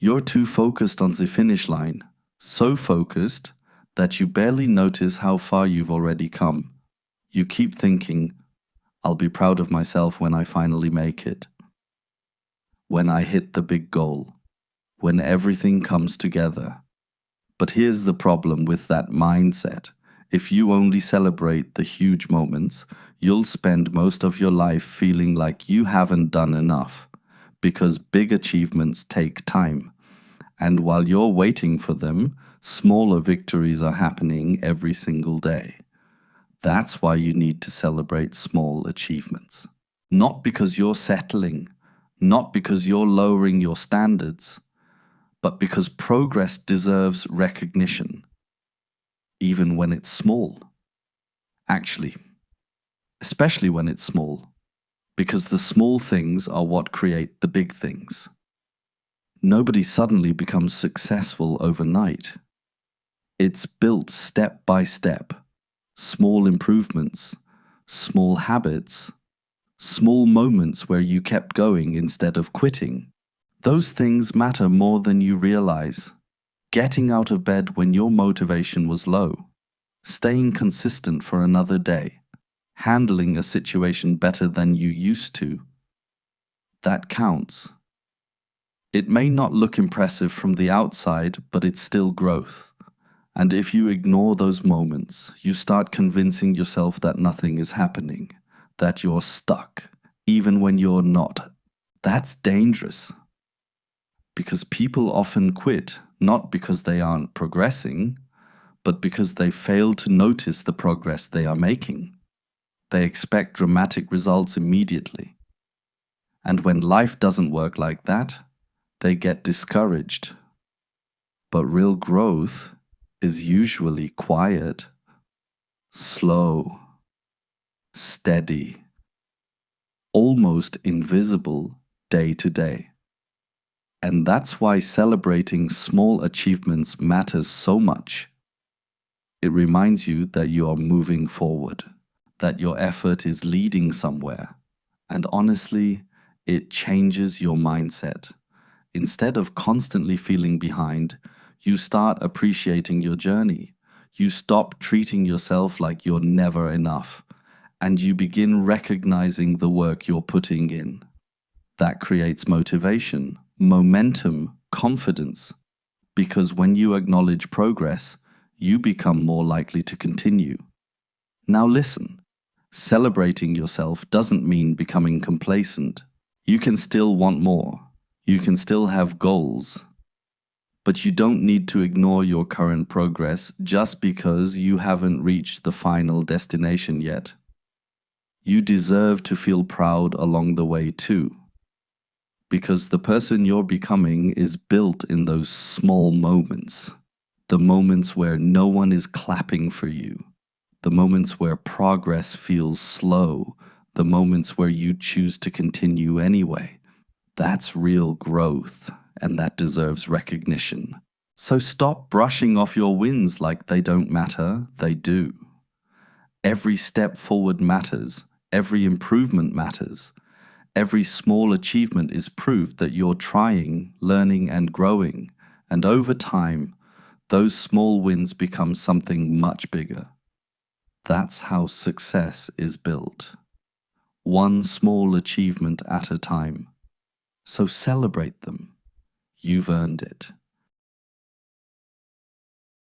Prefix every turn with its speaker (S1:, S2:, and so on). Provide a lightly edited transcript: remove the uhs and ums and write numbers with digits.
S1: You're too focused on the finish line, so focused that you barely notice how far you've already come. You keep thinking, I'll be proud of myself when I finally make it, when I hit the big goal, when everything comes together. But here's the problem with that mindset. If you only celebrate the huge moments, you'll spend most of your life feeling like you haven't done enough, because big achievements take time. And while you're waiting for them, smaller victories are happening every single day. That's why you need to celebrate small achievements. Not because you're settling, not because you're lowering your standards, but because progress deserves recognition, even when it's small. Actually, especially when it's small, because the small things are what create the big things. Nobody suddenly becomes successful overnight. It's built step by step. Small improvements, small habits, small moments where you kept going instead of quitting. Those things matter more than you realize. Getting out of bed when your motivation was low, staying consistent for another day, handling a situation better than you used to. That counts. It may not look impressive from the outside, but it's still growth. And if you ignore those moments, you start convincing yourself that nothing is happening, that you're stuck, even when you're not. That's dangerous. Because people often quit, not because they aren't progressing, but because they fail to notice the progress they are making. They expect dramatic results immediately. And when life doesn't work like that, they get discouraged. But real growth is usually quiet, slow, steady, almost invisible day to day. And that's why celebrating small achievements matters so much. It reminds you that you are moving forward, that your effort is leading somewhere. And honestly, it changes your mindset. Instead of constantly feeling behind, you start appreciating your journey. You stop treating yourself like you're never enough, and you begin recognizing the work you're putting in. That creates motivation, momentum, confidence, because when you acknowledge progress, you become more likely to continue. Now listen, celebrating yourself doesn't mean becoming complacent. You can still want more. You can still have goals. But you don't need to ignore your current progress just because you haven't reached the final destination yet. You deserve to feel proud along the way too. Because the person you're becoming is built in those small moments. The moments where no one is clapping for you. The moments where progress feels slow. The moments where you choose to continue anyway. That's real growth, and that deserves recognition. So stop brushing off your wins like they don't matter. They do. Every step forward matters. Every improvement matters. Every small achievement is proof that you're trying, learning, and growing. And over time, those small wins become something much bigger. That's how success is built. One small achievement at a time. So celebrate them. You've earned it.